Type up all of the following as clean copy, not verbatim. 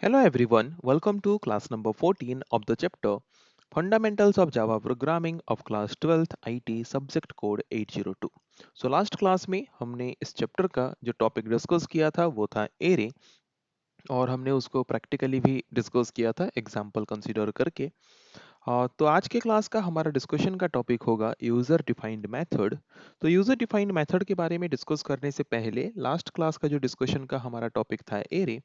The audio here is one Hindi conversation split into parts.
Hello everyone, welcome to class number 14 of the chapter Fundamentals of Java Programming of class 12th IT subject code 802। So last class में हमने इस चैप्टर का जो टॉपिक डिस्कस किया था वो था एरे और हमने उसको प्रैक्टिकली भी डिस्कस किया था एग्जांपल कंसीडर करके। तो आज के क्लास का हमारा डिस्कशन का टॉपिक होगा यूजर डिफाइंड मेथड। तो यूजर डिफाइंड मेथड के बारे में डिस्कस करने से पहले लास्ट क्लास का जो डिस्कशन का हमारा टॉपिक था एरे,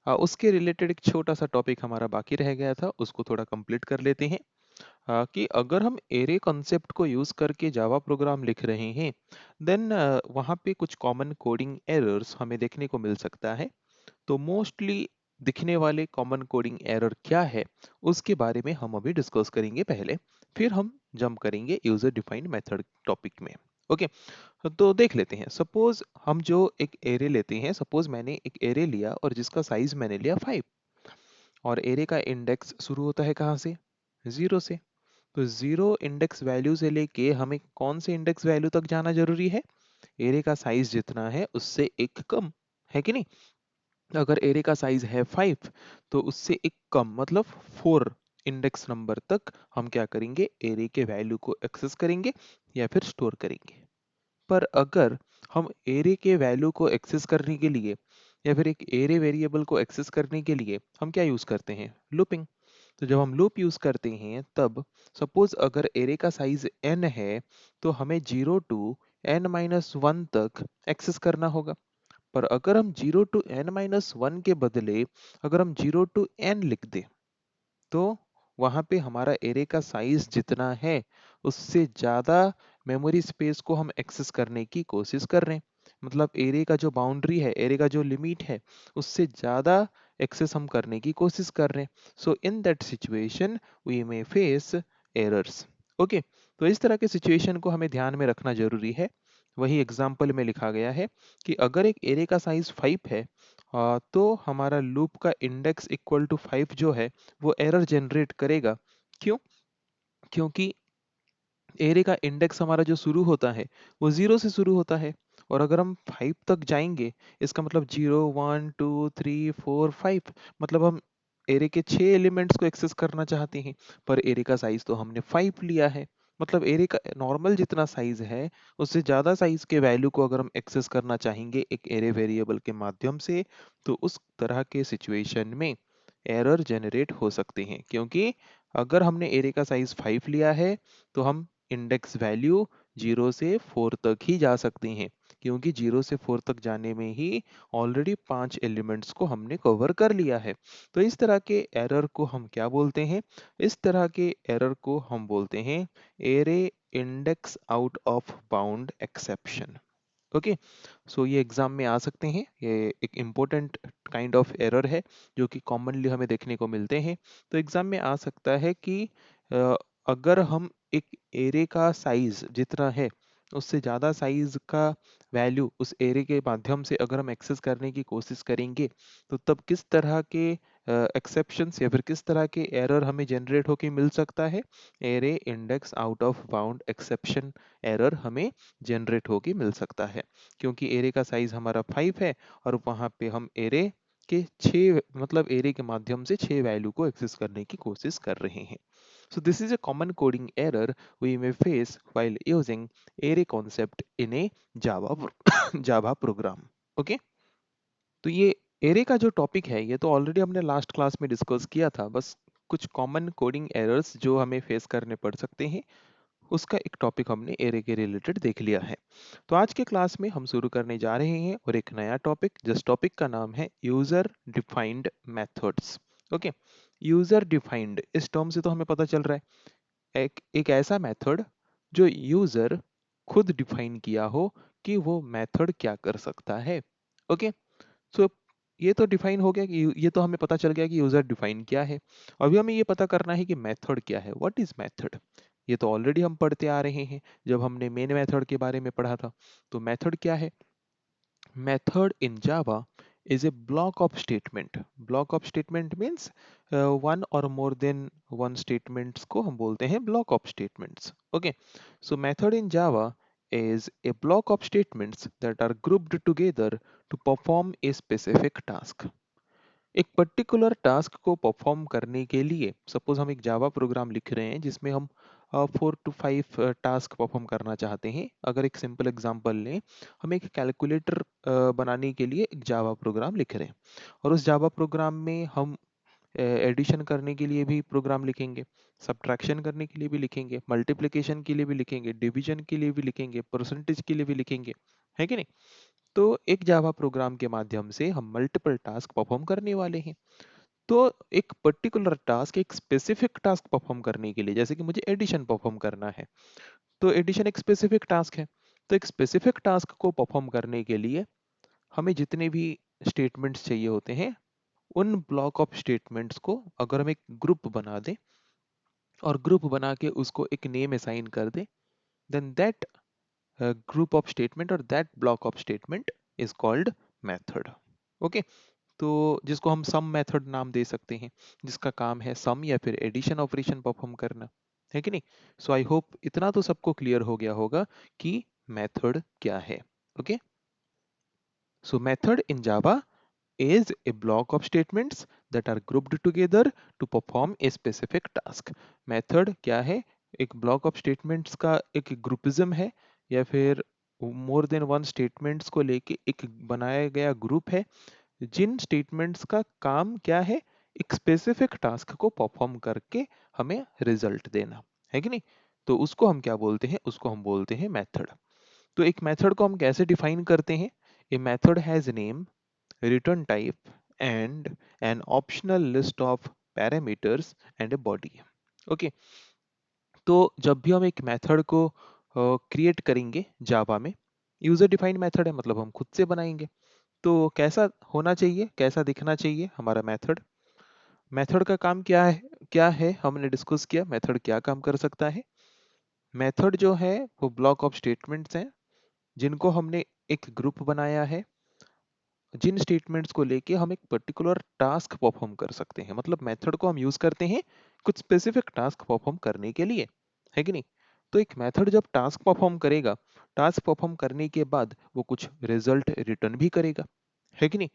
उसके रिलेटेड एक छोटा सा टॉपिक हमारा बाकी रह गया था, उसको थोड़ा कंप्लीट कर लेते हैं। कि अगर हम एरे कॉन्सेप्ट को यूज करके जावा प्रोग्राम लिख रहे हैं देन वहाँ पे कुछ कॉमन कोडिंग एरर्स हमें देखने को मिल सकता है। तो मोस्टली दिखने वाले कॉमन कोडिंग एरर क्या है उसके बारे में हम अभी डिस्कस करेंगे पहले, फिर हम जंप करेंगे यूजर डिफाइंड मेथड टॉपिक में। ओके, तो देख लेते हैं। सपोज हम जो एक एरे लेते हैं, सपोज मैंने एक एरे लिया और जिसका साइज मैंने लिया 5 और एरे का इंडेक्स शुरू होता है कहाँ से? जीरो से। तो जीरो इंडेक्स वैल्यू से लेके हमें कौन से इंडेक्स वैल्यू तक जाना जरूरी है? एरे का साइज जितना है उससे एक कम, है कि नहीं? अगर एरे का साइज है 5 तो उससे एक कम मतलब 4 इंडेक्स नंबर तक हम क्या करेंगे? एरे के वैल्यू को एक्सेस करेंगे या फिर स्टोर करेंगे। पर अगर हम एरे के वैल्यू को एक्सेस करने के लिए या फिर एक एरे वेरिएबल को एक्सेस करने के लिए हम क्या यूज करते हैं? लूपिंग। तो जब हम लूप यूज करते हैं तब सपोज अगर एरे का साइज n है तो हमें 0 to n-1 तक एक्सेस करना होगा। पर अगर हम 0 to n-1 के बदले अगर हम 0 to n लिख दें तो वहां पे हमारा एरे का साइज जितना है उससे ज्यादा मेमोरी स्पेस को हम एक्सेस करने की कोशिश कर रहे हैं। मतलब एरे का जो बाउंड्री है, एरे का जो लिमिट है, उससे ज्यादा एक्सेस हम करने की कोशिश कर रहे हैं। So in that situation we may face errors. Okay, तो इस तरह के सिचुएशन को हमें ध्यान में रखना जरूरी है। वही एग्जाम्पल में लिखा गया है कि अगर एक एरे का साइज 5 है तो हमारा लूप का इंडेक्स इक्वल टू 5 जो है वो एरर जनरेट करेगा। क्यों? क्योंकि एरे का इंडेक्स हमारा जो शुरू होता है वो जीरो से शुरू होता है और अगर हम 5 तक जाएंगे इसका मतलब 0 1 2 3 4 5 मतलब हम एरे के 6 एलिमेंट्स को एक्सेस करना चाहते हैं। पर एरे का साइज तो हमने 5 लिया है। मतलब एरे का नॉर्मल जितना साइज है उससे ज्यादा साइज के वैल्यू को अगर हम एक्सेस करना चाहेंगे एक एरे वेरिएबल के माध्यम से तो उस तरह के सिचुएशन में एरर जनरेट हो सकते हैं। क्योंकि अगर हमने एरे का साइज 5 लिया है तो हम इंडेक्स वैल्यू 0 से 4 तक ही जा सकते हैं। क्योंकि 0 से 4 तक जाने में ही ऑलरेडी 5 एलिमेंट्स को हमने कवर कर लिया है। तो इस तरह के एरर को हम क्या बोलते हैं? इस तरह के एरर को हम बोलते हैं array index out of bound exception. Okay, so ये एग्जाम में आ सकते हैं। ये एक इम्पोर्टेंट काइंड ऑफ एरर है जो कि कॉमनली हमें देखने को मिलते हैं। तो एग्जाम में आ सकता है कि अ, अगर हम एक एरे का साइज जितना है उससे ज़्यादा साइज का वैल्यू उस एरे के माध्यम से अगर हम एक्सेस करने की कोशिश करेंगे तो तब किस तरह के एक्सेप्शंस या फिर किस तरह के एरर हमें जनरेट होके मिल सकता है? Array index out of bound exception error हमें जनरेट होके मिल सकता है। क्योंकि एरे का साइज हमारा 5 है और वहां पे हम एरे के 6 मतलब एरे के माध्यम से 6 वैल्यू को एक्सेस करने की कोशिश कर रहे हैं। So this is a common coding error we may face while using array concept in a Java Java program. Okay? तो ये एरे का जो टॉपिक है ये तो ऑलरेडी हमने लास्ट क्लास में डिस्कस किया था। बस कुछ कॉमन कोडिंग एरर्स जो हमें फेस करने पड़ सकते हैं उसका एक टॉपिक हमने एरे के रिलेटेड देख लिया है। तो आज के क्लास में हम शुरू करने जा रहे हैं और एक नया टॉपिक जिस टॉपिक का नाम है user defined methods. Okay, user defined इस टर्म से तो हमें पता चल रहा है एक ऐसा मेथड जो यूजर खुद डिफाइन किया हो कि वो मेथड क्या कर सकता है। ओके, सो ये तो डिफाइन हो गया कि ये तो हमें पता चल गया कि यूजर डिफाइन क्या है। अभी हमें ये पता करना है कि मेथड क्या है। What is method? ये तो ऑलरेडी हम पढ़ते आ रहे हैं जब हमने मेन मेथड के बारे में पढ़ा था। तो मेथड क्या है? Method in Java is a block of statement. Block of statement means one or more than one statements को हम बोलते हैं block of statements. Okay, so method in Java is a block of statements that are grouped together to perform a specific task. एक पर्टिकुलर टास्क को परफॉर्म करने के लिए सपोज हम एक जावा प्रोग्राम लिख रहे हैं जिसमें हम 4 to 5 टास्क परफॉर्म करना चाहते हैं। अगर एक सिंपल एग्जांपल लें, हम एक कैलकुलेटर बनाने के लिए एक जावा प्रोग्राम लिख रहे हैं और उस जावा प्रोग्राम में हम एडिशन करने के लिए भी प्रोग्राम लिखेंगे, सब्ट्रैक्शन करने के लिए भी लिखेंगे, मल्टीप्लिकेशन के लिए भी लिखेंगे, डिवीजन के लिए भी लिखेंगे, परसेंटेज के लिए भी लिखेंगे, है कि नहीं? तो एक जावा प्रोग्राम के माध्यम से हम मल्टीपल टास्क परफॉर्म करने वाले हैं। तो एक पर्टिकुलर टास्क, एक स्पेसिफिक टास्क परफॉर्म करने के लिए, जैसे कि मुझे एडिशन परफॉर्म करना है, तो एडिशन एक स्पेसिफिक टास्क है। तो एक स्पेसिफिक टास्क को परफॉर्म करने के लिए हमें जितने भी स्टेटमेंट्स चाहिए होते हैं, उन ब्लॉक ऑफ स्टेटमेंट्स को अगर हम एक ग्रुप बना दें और ग्रुप बना के उसको एक नेम असाइन कर दें, then that group of statement और that block of statement is called method. Okay, तो जिसको हम सम मेथड नाम दे सकते हैं, जिसका काम है सम या फिर एडिशन ऑपरेशन परफॉर्म करना, है कि नहीं? सो आई होप इतना तो सबको क्लियर हो गया होगा कि मेथड क्या है। Okay, so method in Java is a block of statements that are grouped together to perform a specific task। Method क्या है? एक ब्लॉक ऑफ स्टेटमेंट्स का एक ग्रुपिज्म है या फिर मोर देन वन स्टेटमेंट्स को लेके एक बनाया गया ग्रुप है, जिन स्टेटमेंट्स का काम क्या है? एक स्पेसिफिक टास्क को परफॉर्म करके हमें रिजल्ट देना, है कि नहीं? तो उसको हम क्या बोलते हैं? उसको हम बोलते हैं मेथड। तो एक मेथड को हम कैसे डिफाइन करते हैं? A method has name, return type and an optional list of parameters and a body। Okay, तो जब भी हम एक मेथड को क्रिएट करेंगे जावा में, यूजर डिफाइंड मेथड है, मतलब हम खुद से बनाएंगे। तो कैसा होना चाहिए, कैसा दिखना चाहिए हमारा मेथड? मेथड का काम क्या है हमने डिस्कस किया, मेथड क्या काम कर सकता है। मेथड जो है वो ब्लॉक ऑफ स्टेटमेंट्स हैं जिनको हमने एक ग्रुप बनाया है, जिन स्टेटमेंट्स को लेके हम एक पर्टिकुलर टास्क परफॉर्म कर सकते हैं। मतलब मेथड को हम यूज करते हैं कुछ स्पेसिफिक टास्क परफॉर्म करने के लिए, है कि नहीं? तो एक मेथड जब टास्क परफॉर्म करेगा, टास्क परफॉर्म करने के बाद वो कुछ रिजल्ट रिटर्न भी करेगा, है कि नहीं?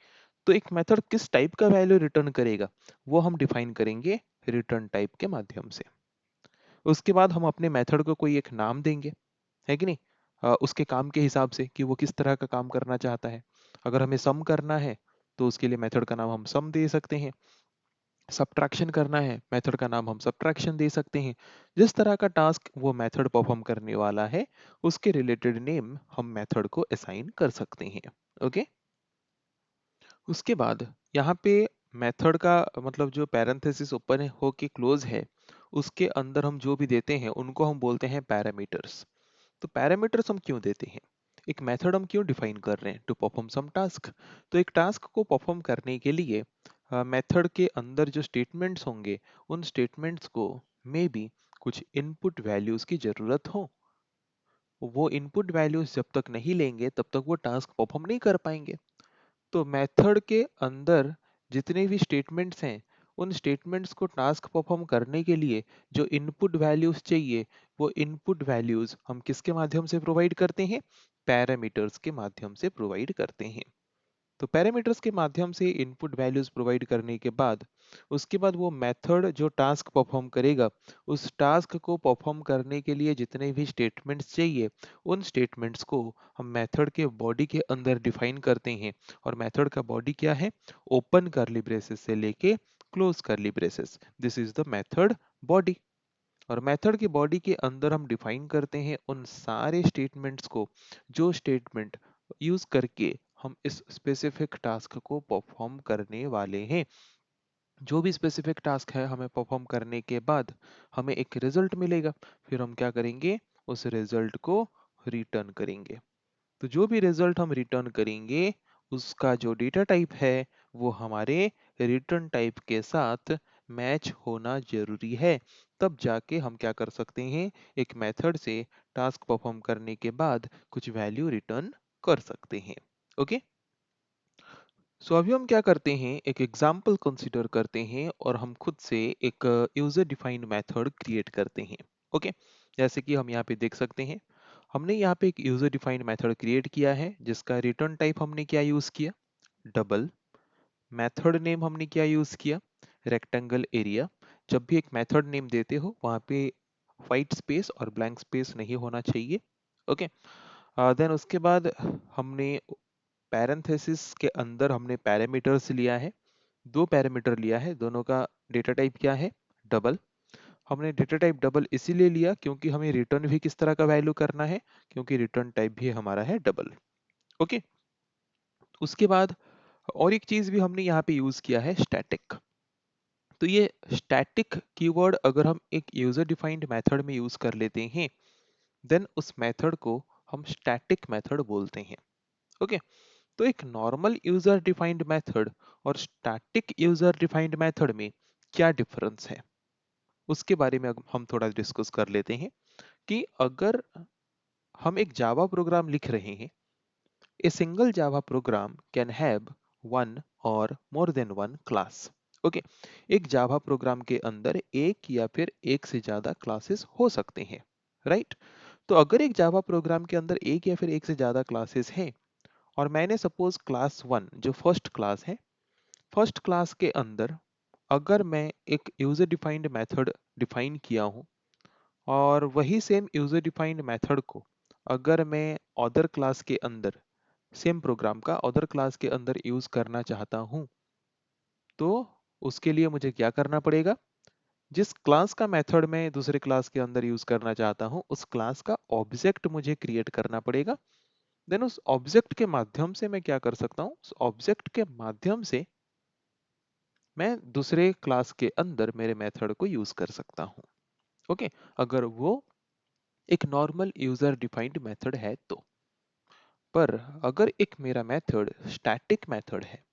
तो एक मेथड किस टाइप का वैल्यू रिटर्न करेगा वो हम डिफाइन करेंगे रिटर्न टाइप के माध्यम से। उसके बाद हम अपने मेथड को कोई एक नाम देंगे, है कि नहीं? उसके काम के हिसाब से कि वो किस तरह का काम करना चाहता है। अगर हमें सम करना है तो उसके लिए मेथड का नाम हम सम दे सकते हैं। सब्ट्रैक्शन करना है, मेथड का नाम हम सब्ट्रैक्शन दे सकते हैं। जिस तरह का टास्क वो मेथड परफॉर्म करने वाला है, उसके रिलेटेड नेम हम मेथड को असाइन कर सकते हैं। ओके, उसके बाद यहाँ पे मेथड का मतलब जो पैरेंथेसिस ओपन हो के क्लोज है, उसके अंदर हम जो भी देते हैं उनको हम बोलते हैं पैरामीटर्स। तो पैरामीटर्स हम क्यों देते हैं? एक मेथड हम क्यों डिफाइन कर रहे हैं? To perform some task. तो एक टास्क को परफॉर्म करने के लिए मेथड के अंदर जो स्टेटमेंट्स होंगे, उन स्टेटमेंट्स को मे बी कुछ इनपुट वैल्यूज की जरूरत हो। वो इनपुट वैल्यूज जब तक नहीं लेंगे तब तक वो टास्क परफॉर्म नहीं कर पाएंगे। तो मेथड के अंदर जितने भी स्टेटमेंट्स हैं, उन स्टेटमेंट्स को टास्क परफॉर्म करने के लिए जो इनपुट वैल्यूज चाहिए, वो इनपुट वैल्यूज हम किसके माध्यम से प्रोवाइड करते हैं? पैरामीटर्स के माध्यम से प्रोवाइड करते हैं। तो पैरामीटर्स के माध्यम से इनपुट वैल्यूज प्रोवाइड करने के बाद उसके बाद वो मेथड जो टास्क परफॉर्म करेगा, उस टास्क को परफॉर्म करने के लिए जितने भी स्टेटमेंट्स चाहिए, उन स्टेटमेंट्स को हम मेथड के बॉडी के अंदर डिफाइन करते हैं। और मेथड का बॉडी क्या है? ओपन कर्ली ब्रेसेस से लेके close curly braces, this is the method body. और मेथड की बॉडी के अंदर हम डिफाइन करते हैं उन सारे स्टेटमेंट्स को, जो स्टेटमेंट यूज करके हम इस स्पेसिफिक टास्क को परफॉर्म करने वाले हैं। जो भी स्पेसिफिक टास्क है हमें परफॉर्म करने के बाद हमें एक रिजल्ट मिलेगा, फिर हम क्या करेंगे? उस रिजल्ट को रिटर्न करेंगे। तो जो भी रिजल्ट हम रिटर्न करेंगे, उसका जो डेटा टाइप है वो हमारे रिटर्न टाइप के साथ मैच होना जरूरी है। तब जाके हम क्या कर सकते हैं? एक मेथड से टास्क परफॉर्म करने के बाद कुछ वैल्यू रिटर्न कर सकते हैं। ओके, सो अभी हम क्या करते हैं, एक एग्जाम्पल कंसिडर करते हैं और हम खुद से एक यूजर डिफाइंड मेथड क्रिएट करते हैं। ओके, जैसे कि हम यहाँ पे देख सकते हैं, हमने यहाँ पे एक यूजर डिफाइंड मेथड क्रिएट किया है जिसका रिटर्न टाइप हमने क्या यूज किया? डबल। मेथड नेम हमने क्या यूज किया, रेक्टेंगल एरिया। जब भी एक मेथड नेम देते हो वहां पे व्हाइट स्पेस और ब्लैंक स्पेस नहीं होना चाहिए। ओके, देन उसके बाद हमने पैरेंथेसिस के अंदर हमने पैरामीटर्स लिया है, दो पैरामीटर लिया है, दोनों का डेटा टाइप क्या है, डबल। हमने डेटा टाइप डबल इसीलिए लिया क्योंकि हमें रिटर्न भी किस तरह का वैल्यू करना है, क्योंकि रिटर्न टाइप भी हमारा है डबल। ओके, उसके बाद और एक चीज भी हमने यहाँ पे यूज किया है, स्टैटिक। तो ये स्टैटिक कीवर्ड अगर हम एक यूजर डिफाइंड मेथड में यूज कर लेते हैं, देन उस मेथड को हम स्टैटिक मेथड बोलते हैं। ओके, तो एक नॉर्मल यूजर डिफाइंड मेथड और स्टैटिक यूजर डिफाइंड मेथड में क्या डिफरेंस है, उसके बारे में अब हम थोड़ा डिस्कस कर लेते हैं। कि अगर हम एक जावा प्रोग्राम लिख रहे हैं, a single Java program can have one or more than one class. Okay, एक जावा प्रोग्राम के अंदर एक या फिर एक से ज्यादा क्लासेस हो सकते हैं, राइट। तो अगर एक जावा प्रोग्राम के अंदर एक या फिर एक से ज्यादा क्लासेस हैं, और मैंने सपोज क्लास वन जो फर्स्ट क्लास है, फर्स्ट क्लास के अंदर अगर मैं एक यूजर डिफाइंड मेथड डिफाइन किया हूं, और वही सेम यूजर डिफाइंड मेथड को अगर मैं अदर क्लास के अंदर, सेम प्रोग्राम का अदर क्लास के अंदर यूज करना चाहता हूं, तो उसके लिए मुझे क्या करना पड़ेगा, जिस क्लास का मेथड मैं दूसरे क्लास के अंदर यूज करना चाहता हूं उस क्लास का ऑब्जेक्ट मुझे क्रिएट करना पड़ेगा। देन उस ऑब्जेक्ट के माध्यम से मैं क्या कर सकता हूं, उस ऑब्जेक्ट के माध्यम से मैं दूसरे क्लास के अंदर मेरे मेथड को यूज कर सकता हूं। ओके, अगर वो एक नॉर्मल यूजर डिफाइंड मेथड है तो। पर अगर एक मेरा मेथड स्टैटिक मेथड है,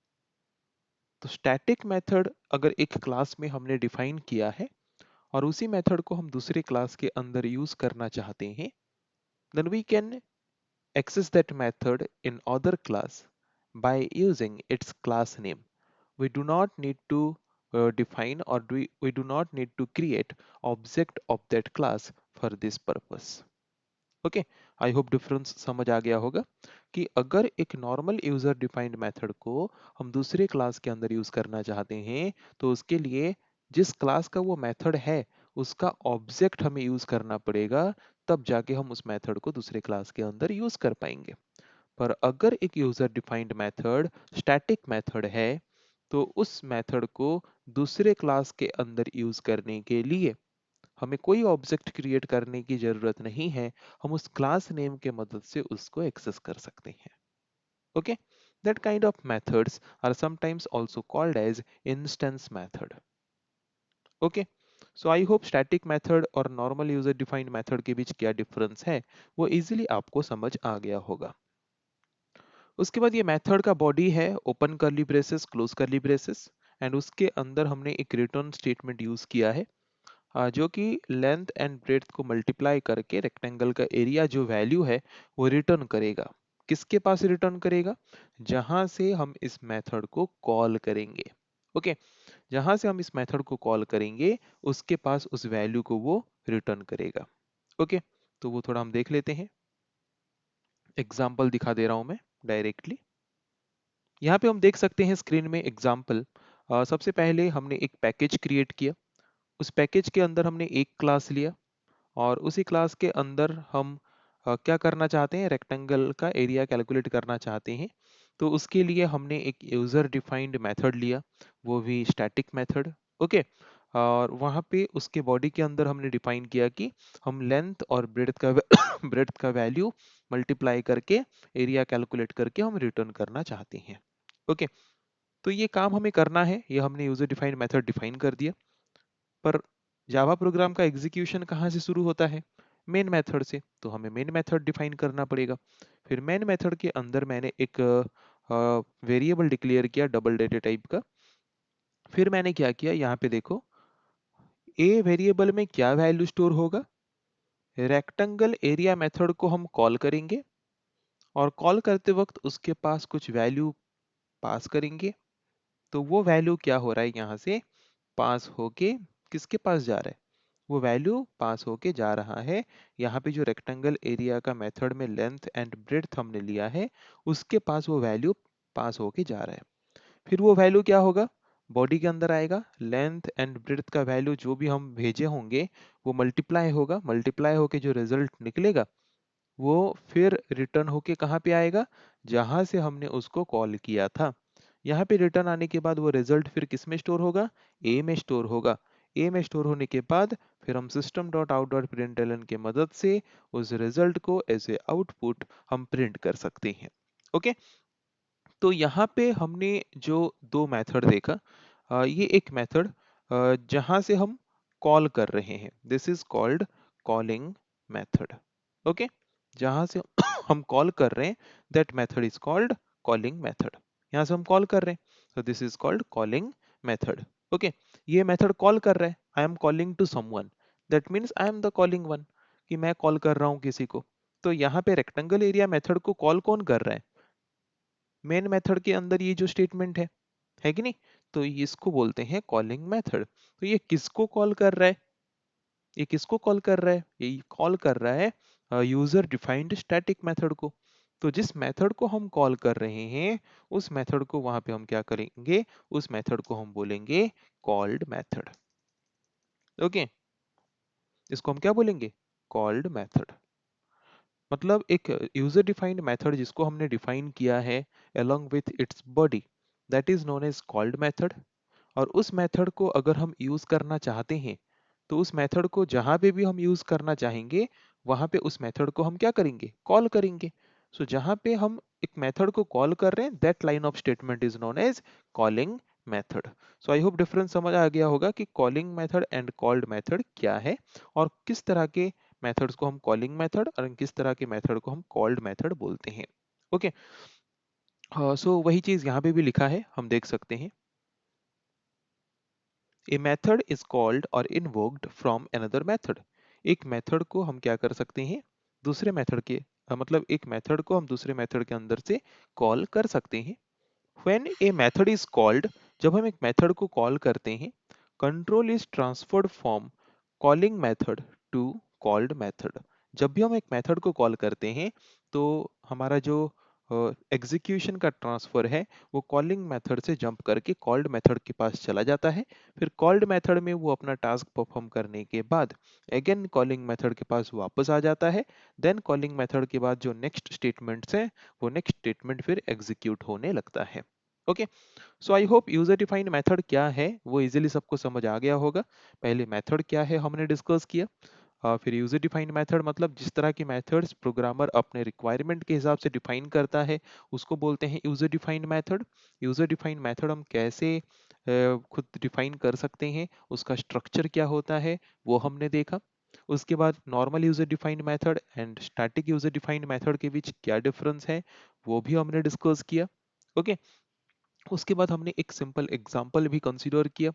तो स्टैटिक मेथड अगर एक क्लास में हमने डिफाइन किया है और उसी मेथड को हम दूसरे क्लास के अंदर यूज करना चाहते हैं, then we can access that method in other class by using its class name. We do not need to define or we do not need to create object of that class for this purpose. Okay, I hope difference समझ आ गया होगा कि अगर एक नॉर्मल यूजर डिफाइंड मेथड को हम दूसरे क्लास के अंदर यूज करना चाहते हैं, तो उसके लिए जिस क्लास का वो मेथड है उसका ऑब्जेक्ट हमें यूज करना पड़ेगा, तब जाके हम उस मेथड को दूसरे क्लास के अंदर यूज कर पाएंगे। पर अगर एक user defined method static method है, तो उस मेथड को दूसरे क्लास के अंदर यूज करने के लिए हमें कोई ऑब्जेक्ट क्रिएट करने की जरूरत नहीं है, हम उस क्लास नेम के मदद से उसको एक्सेस कर सकते हैं। Okay, that kind of methods are sometimes also called as instance method. Okay, so I hope static method और नॉर्मल यूजर डिफाइंड मेथड के बीच क्या डिफरेंस है वो इजीली आपको समझ आ गया होगा। उसके बाद ये मेथड का बॉडी है ओपन करली ब्रेसेस क्लोज करली ब्रेसेस, एंड उसके अंदर हमने एक रिटर्न स्टेटमेंट यूज किया है, जो कि लेंथ एंड ब्रेड्थ को मल्टीप्लाई करके रेक्टेंगल का एरिया जो वैल्यू है वो रिटर्न करेगा। किसके पास रिटर्न करेगा, जहां से हम इस मेथड को कॉल करेंगे। ओके, जहां से हम इस मेथड को कॉल करेंगे उसके पास उस वैल्यू को वो रिटर्न करेगा। ओके, तो वो थोड़ा हम देख लेते हैं, एग्जाम्पल दिखा दे रहा हूं मैं डायरेक्टली। यहाँ पे हम देख सकते हैं स्क्रीन में एग्जाम्पल। सबसे पहले हमने एक पैकेज क्रिएट किया, उस पैकेज के अंदर हमने एक क्लास लिया, और उसी क्लास के अंदर हम क्या करना चाहते हैं, रेक्टेंगल का एरिया कैलकुलेट करना चाहते हैं। तो उसके लिए हमने एक यूजर डिफाइंड मेथड लिया, वो भी स्टैटिक मेथड। ओके, और वहाँ पे उसके बॉडी के अंदर हमने डिफाइन किया कि हम लेंथ और ब्रेड्थ का ब्रेड्थ का वैल्यू मल्टीप्लाई करके एरिया कैलकुलेट करके हम रिटर्न करना चाहते हैं। ओके, तो ये काम हमें करना है, ये हमने यूजर डिफाइंड मेथड डिफाइन कर दिया। पर जावा प्रोग्राम का एग्जीक्यूशन कहाँ से शुरू होता है, मेन मेथड से, तो हमें मेन मेथड डिफाइन करना पड़ेगा। फिर मेन मेथड के अंदर मैंने एक वेरिएबल डिक्लेयर किया डबल डेटा टाइप का। फिर मैंने क्या किया, यहाँ पे देखो ए वेरिएबल में क्या वैल्यू स्टोर होगा, रेक्टेंगल एरिया मेथड को हम कॉल करेंगे, और कॉल करते वक्त उसके पास कुछ वैल्यू पास करेंगे। तो वो वैल्यू क्या हो रहा है, यहाँ से पास होके किसके पास जा रहा है, वो वैल्यू पास होके जा रहा है यहाँ पे जो रेक्टेंगल एरिया का मेथड में लेंथ एंड ब्रेड्थ हमने लिया है उसके पास वो वैल्यू पास होके जा रहा है। फिर वो वैल्यू क्या होगा, बॉडी के अंदर आएगा, लेंथ एंड ब्रेड्थ का वैल्यू जो भी हम भेजे होंगे वो मल्टीप्लाई होगा, मल्टीप्लाई होके जो रिजल्ट निकलेगा वो फिर रिटर्न होके कहाँ पे आएगा, जहां से हमने उसको कॉल किया था। यहाँ पे रिटर्न आने के बाद वो रिजल्ट फिर किस में स्टोर होगा, ए में स्टोर होगा। ए में स्टोर होने के बाद फिर हम system dot out dot println की मदद से उस रिजल्ट को एज ए आउटपुट हम प्रिंट कर सकते हैं। ओके, तो यहाँ पे हमने जो दो मेथड देखा, ये एक मेथड जहां से हम कॉल कर रहे हैं, this is called calling method. Okay, जहां से हम कॉल कर रहे हैं that method is called calling method. यहाँ से हम कॉल कर रहे हैं, so this is called calling method. Okay, ये मेथड कॉल कर रहा है, I am calling to someone, that means I am the calling one, कि मैं कॉल कर रहा हूँ किसी को। तो यहाँ पे रेक्टेंगल एरिया मेथड को कॉल कौन कर रहा है, मेन मेथड के अंदर ये जो स्टेटमेंट है कि नहीं, तो इसको बोलते हैं कॉलिंग मेथड। तो ये किसको कॉल कर रहा है, ये किसको कॉल कर रहा है, ये कॉल कर रहा है यूजर डिफाइंड स्टैटिक मेथड को। तो जिस मेथड को हम कॉल कर रहे हैं उस मेथड को वहां पे हम क्या करेंगे, उस मेथड को हम बोलेंगे कॉल्ड मेथड। ओके, इसको हम क्या बोलेंगे, कॉल्ड मेथड। मतलब एक यूजर डिफाइंड मेथड जिसको हमने डिफाइन किया है along with its body, that is known as called method। और उस मेथड को अगर हम यूज करना चाहते हैं तो उस मेथड को जहां पे भी हम यूज करना चाहेंगे वहां पे उस मेथड को हम क्या करेंगे, कॉल करेंगे। सो जहां पे हम एक मेथड को कॉल कर रहे हैं that line of statement is known as calling method. So I hope difference समझ आ गया होगा कि calling method and called method क्या है और किस तरह के मेथड्स को हम कॉलिंग मेथड और किस तरह के मेथड को हम कॉल्ड मेथड बोलते हैं। ओके, सो वही चीज यहाँ पे भी लिखा है, हम देख सकते हैं। A method is called or invoked from another method। एक मेथड को हम क्या कर सकते हैं, दूसरे मेथड के मतलब एक मेथड को हम दूसरे मेथड के अंदर से कॉल कर सकते हैं। When a method is called, जब हम एक मेथड को कॉल करते हैं, control is transferred from calling method to called method. जब भी हम एक मेथड को कॉल करते हैं तो हमारा जो एग्जीक्यूशन का ट्रांसफर है वो कॉलिंग मेथड से जंप करके कॉल्ड मेथड के पास चला जाता है। फिर कॉल्ड मेथड में वो अपना टास्क परफॉर्म करने के बाद अगेन कॉलिंग मेथड के पास वापस आ जाता है। देन कॉलिंग मेथड के बाद जो नेक्स्ट स्टेटमेंट्स है वो नेक्स्ट स्टेटमेंट फिर एग्जीक्यूट होने लगता है। Okay, so I hope user defined method क्या है वो इजीली सबको समझ आ गया होगा। पहले मेथड क्या है हमने डिस्कस किया, फिर यूजर डिफाइंड मेथड मतलब जिस तरह के मेथड्स प्रोग्रामर अपने रिक्वायरमेंट के हिसाब से डिफाइन करता है उसको बोलते हैं user defined method. User defined method हम कैसे खुद डिफाइन कर सकते हैं, उसका स्ट्रक्चर क्या होता है वो हमने देखा। उसके बाद normal user defined method and static user defined method के बीच क्या डिफरेंस है वो भी हमने डिस्कस किया। ओके, उसके बाद हमने एक सिंपल एग्जांपल भी कंसीडर किया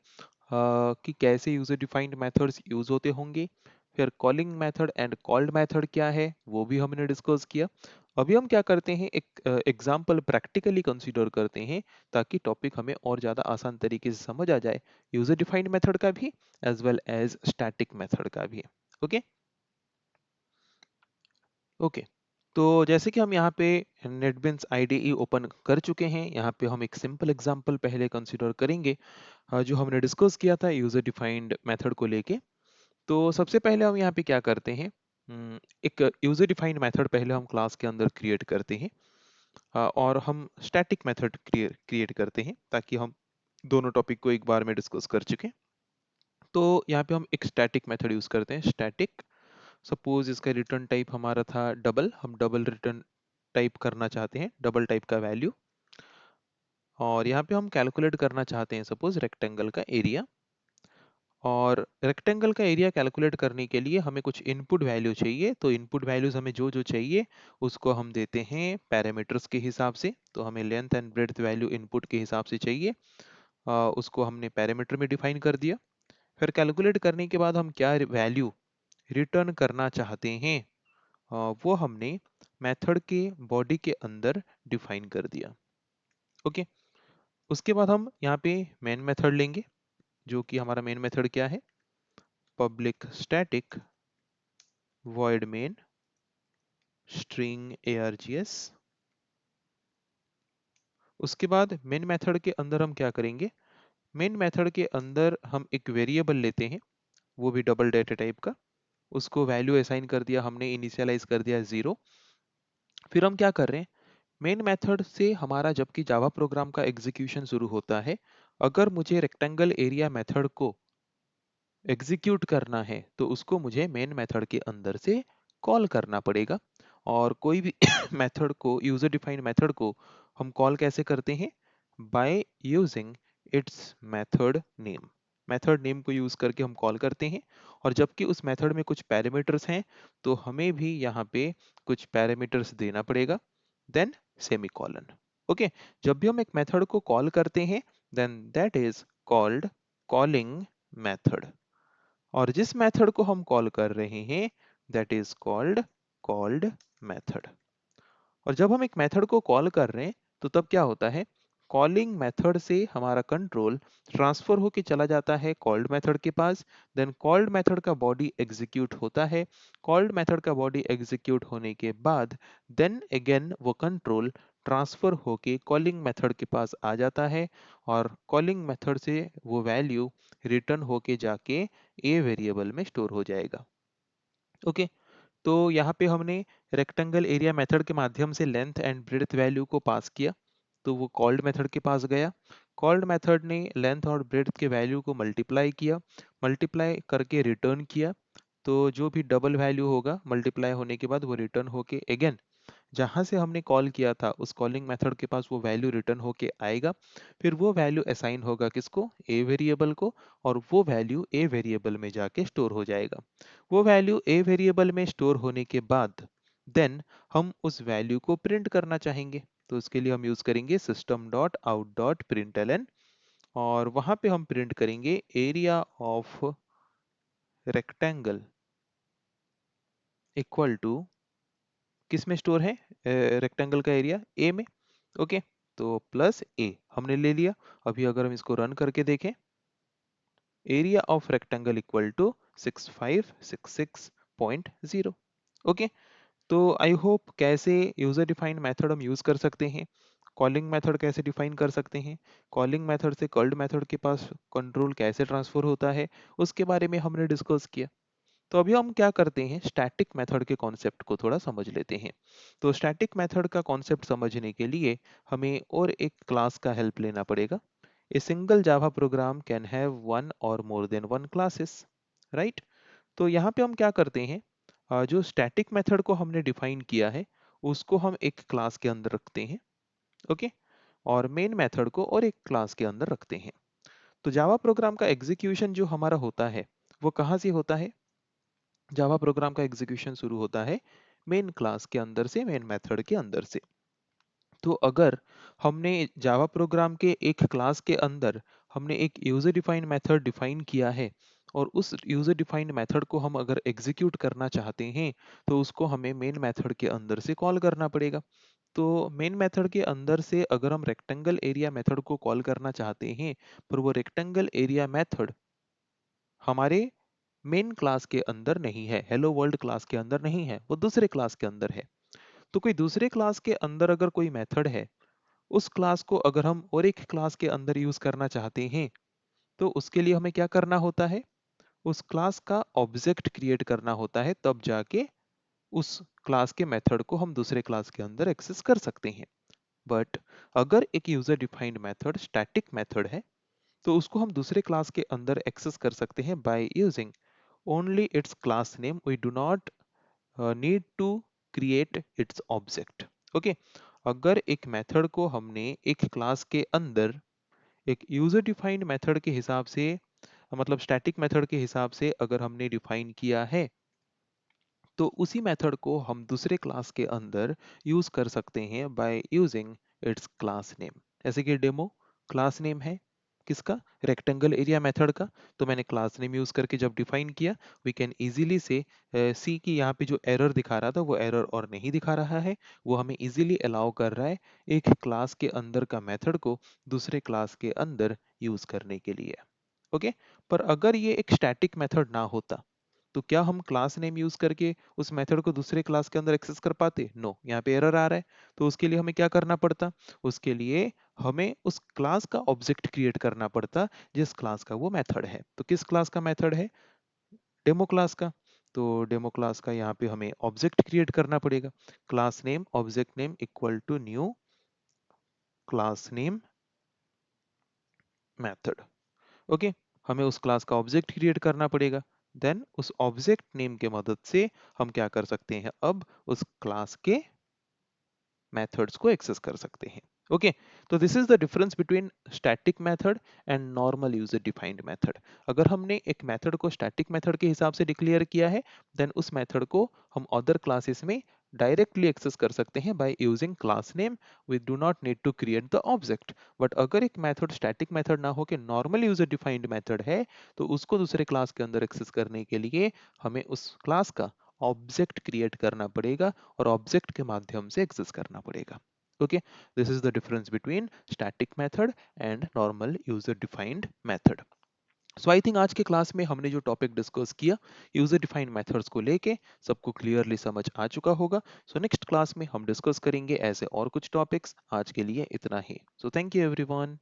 कि कैसे यूजर डिफाइंड मेथड्स यूज होते होंगे। फिर calling method and called method क्या है वो भी हमने डिस्कस किया। अभी हम क्या करते हैं, एक एग्जांपल प्रैक्टिकली कंसीडर करते हैं ताकि टॉपिक हमें और ज़्यादा आसान तरीके से समझ आ जाए, यूजर डिफाइंड मेथड का भी as well as static method का भी। ओके ओके, तो जैसे कि हम यहाँ पे नेटबिंस आईडीई ओपन कर चुके हैं, यहाँ पे हम एक सिंपल एग्जांपल पहले कंसीडर करेंगे जो हमने डिस्कस किया था यूजर डिफाइंड मेथड को लेके। तो सबसे पहले हम यहाँ पे क्या करते हैं, एक यूजर डिफाइंड मेथड पहले हम क्लास के अंदर क्रिएट करते हैं और हम स्टैटिक मेथड क्रिएट करते हैं ताकि हम दोनों टॉपिक को एक बार में डिस्कस कर चुके। तो यहाँ पे हम एक स्टैटिक मेथड यूज करते हैं, स्टैटिक। सपोज इसका रिटर्न टाइप हमारा था डबल, हम डबल रिटर्न टाइप करना चाहते हैं, डबल टाइप का वैल्यू। और यहाँ पे हम कैलकुलेट करना चाहते हैं सपोज रेक्टेंगल का एरिया। और रेक्टेंगल का एरिया कैलकुलेट करने के लिए हमें कुछ इनपुट वैल्यू चाहिए, तो इनपुट वैल्यूज हमें जो जो चाहिए उसको हम देते हैं पैरामीटर्स के हिसाब से। तो हमें length and breadth value input के हिसाब से चाहिए, उसको हमने पैरामीटर में डिफाइन कर दिया। फिर कैलकुलेट करने के बाद हम क्या वैल्यू रिटर्न करना चाहते हैं वो हमने मेथड के बॉडी के अंदर डिफाइन कर दिया। ओके, उसके बाद हम यहाँ पे मेन मेथड लेंगे, जो कि हमारा मेन मेथड क्या है, public static void main string args। उसके बाद मेन मेथड के अंदर हम क्या करेंगे, मेन मेथड के अंदर हम एक वेरिएबल लेते हैं, वो भी डबल डेटा टाइप का, उसको वैल्यू असाइन कर दिया हमने, इनिशियलाइज कर दिया 0। फिर हम क्या कर रहे हैं, मेन मेथड से हमारा जबकि जावा प्रोग्राम का एग्जीक्यूशन शुरू होता है, अगर मुझे रेक्टेंगल एरिया मेथड को एग्जीक्यूट करना है तो उसको मुझे मेन मेथड के अंदर से कॉल करना पड़ेगा। और कोई भी मेथड को, यूजर डिफाइंड मेथड को हम कॉल कैसे करते हैं, by using its method name. Method name को यूज करके हम कॉल करते हैं। और जबकि उस मेथड में कुछ पैरामीटर्स हैं तो हमें भी यहाँ पे कुछ पैरामीटर्स देना पड़ेगा, देन सेमीकोलन। ओके, जब भी हम एक मेथड को कॉल करते हैं then that is called calling method. और जिस मेथड को हम कॉल कर रहे हैं that is called called method. और जब हम एक मेथड को कॉल कर रहे हैं तो तब क्या होता है, कॉलिंग मेथड से हमारा कंट्रोल ट्रांसफर होके चला जाता है कॉल्ड मेथड के पास। देन कॉल्ड मेथड का बॉडी एग्जीक्यूट होता है। कॉल्ड मेथड का बॉडी एग्जीक्यूट होने के बाद देन अगेन वो कंट्रोल ट्रांसफर होके कॉलिंग मेथड के पास आ जाता है। और कॉलिंग मेथड से वो वैल्यू रिटर्न होके जाके ए वेरिएबल में स्टोर हो जाएगा। ओके, तो यहाँ पे हमने रेक्टेंगल एरिया मेथड के माध्यम से लेंथ एंड ब्रेड्थ वैल्यू को पास किया, तो वो कॉल्ड मेथड के पास गया। कॉल्ड मेथड ने लेंथ और ब्रेड्थ के वैल्यू को मल्टीप्लाई किया, मल्टीप्लाई करके रिटर्न किया। तो जो भी डबल वैल्यू होगा मल्टीप्लाई होने के बाद वो रिटर्न होके अगेन जहां से हमने कॉल किया था उस कॉलिंग मेथड के पास वो वैल्यू रिटर्न होके आएगा। फिर वो वैल्यू असाइन होगा किसको, ए वेरिएबल को, और वो वैल्यू ए वेरिएबल में जाके स्टोर हो जाएगा। वो वैल्यू ए वेरिएबल में स्टोर होने के बाद देन हम उस वैल्यू को प्रिंट करना चाहेंगे, तो उसके लिए हम यूज करेंगे system dot out dot println. और वहां पे हम प्रिंट करेंगे area of rectangle equal to, किस में स्टोर है रेक्टेंगल का एरिया, ए में। ओके, तो प्लस ए हमने ले लिया। अभी अगर हम इसको रन करके देखें, area of rectangle equal to 6566.0। Okay, तो आई होप कैसे यूजर डिफाइंड मेथड हम यूज कर सकते हैं, कॉलिंग मेथड कैसे डिफाइन कर सकते हैं, कॉलिंग मेथड से कॉल्ड मेथड के पास कंट्रोल कैसे ट्रांसफर होता है, उसके बारे में हमने डिस्कस किया। तो अभी हम क्या करते हैं, स्टैटिक मेथड के कॉन्सेप्ट को थोड़ा समझ लेते हैं। तो स्टैटिक मेथड का कॉन्सेप्ट समझने के लिए हमें और एक क्लास का हेल्प लेना पड़ेगा। A single Java program can have one or more than one classes, right. तो यहाँ पे हम क्या करते हैं, जो स्टैटिक मेथड को हमने डिफाइन किया है उसको हम एक क्लास के अंदर रखते हैं। ओके, और मेन मेथड को और एक क्लास के अंदर रखते हैं। तो जावा प्रोग्राम का एग्जीक्यूशन जो हमारा होता है वो कहाँ से होता है, जावा प्रोग्राम का एग्जीक्यूशन शुरू होता है मेन क्लास के अंदर से, मेन मेथड के अंदर से। तो अगर हमने जावा प्रोग्राम के एक क्लास के अंदर हमने एक यूजर डिफाइंड मेथड डिफाइन किया है और उस यूजर डिफाइंड मेथड को हम अगर एग्जीक्यूट करना चाहते हैं तो उसको हमें मेन मेथड के अंदर से कॉल करना पड़ेगा। तो मेन मेथड के अंदर से अगर हम रेक्टेंगल एरिया मेथड को कॉल करना चाहते हैं पर वो रेक्टेंगल एरिया मेथड हमारे मेन क्लास के अंदर नहीं है, हेलो वर्ल्ड क्लास के अंदर नहीं है, वो दूसरे क्लास के अंदर है। तो कोई दूसरे क्लास के अंदर अगर कोई मेथड है, उस क्लास को अगर हम और एक क्लास के अंदर यूज करना चाहते हैं तो उसके लिए हमें क्या करना होता है, उस क्लास का ऑब्जेक्ट क्रिएट करना होता है, तब जाके उस क्लास के मेथड को हम दूसरे क्लास के अंदर एक्सेस कर सकते हैं। बट अगर एक user defined method static method है तो उसको हम दूसरे क्लास के अंदर एक्सेस कर सकते हैं by using only its class name, we do not need to create its object. Okay, अगर एक मेथड को हमने एक क्लास के अंदर एक यूजर डिफाइंड मेथड के हिसाब से, मतलब स्टैटिक मेथड के हिसाब से अगर हमने डिफाइन किया है तो उसी मेथड को हम दूसरे क्लास के अंदर यूज कर सकते हैं by using its class name. जैसे कि डेमो क्लास नेम है किसका, रेक्टेंगल एरिया मेथड का। तो मैंने क्लास नेम यूज करके जब डिफाइन किया वी कैन इजीली से सी कि यहाँ पे जो एरर दिखा रहा था वो एरर और नहीं दिखा रहा है, वो हमें इजीली अलाउ कर रहा है एक क्लास के अंदर का मेथड को दूसरे क्लास के अंदर यूज करने के लिए। ओके, पर अगर ये एक स्टैटिक मेथड ना होता तो क्या हम क्लास नेम यूज करके उस मेथड को दूसरे क्लास के अंदर एक्सेस कर पाते, नो, यहाँ पे एरर आ रहा है। तो उसके लिए हमें क्या करना पड़ता, उसके लिए हमें उस क्लास का ऑब्जेक्ट क्रिएट करना पड़ता जिस क्लास का वो मेथड है। तो किस क्लास का मेथड है? डेमो क्लास का। तो डेमो क्लास का यहाँ पे हमें ऑब्जेक्ट क्रिएट करना पड़ेगा। Class name object name equal to new class name method. Okay, हमें उस क्लास का ऑब्जेक्ट क्रिएट करना पड़ेगा। देन उस ऑब्जेक्ट नेम के मदद से हम क्या कर सकते हैं, अब उस क्लास के मेथड्स को एक्सेस कर सकते हैं। ओके, तो this is the difference between static method and normal user defined method. अगर हमने एक मेथड को स्टैटिक मेथड के हिसाब से डिक्लेयर किया है, देन उस मेथड को हम अदर क्लासेस में डायरेक्टली एक्सेस कर सकते हैं by using class name. We do not need to create the object. But अगर एक मेथड स्टैटिक मेथड ना हो के नॉर्मल यूजर डिफाइंड मेथड है, तो उसको दूसरे क्लास के अंदर एक्सेस करने के लिए हमें उस क्लास का ऑब्जेक्ट क्रिएट करना पड़ेगा और ऑब्जेक्ट के माध्यम से एक्सेस करना पड़ेगा। Okay, this is the difference between static method and normal user defined method. So I think आज के क्लास में हमने जो टॉपिक डिस्कस किया यूजर डिफाइंड मेथड्स को लेके सबको क्लियरली समझ आ चुका होगा। सो नेक्स्ट क्लास में हम डिस्कस करेंगे ऐसे और कुछ टॉपिक्स। आज के लिए इतना ही। So thank you everyone.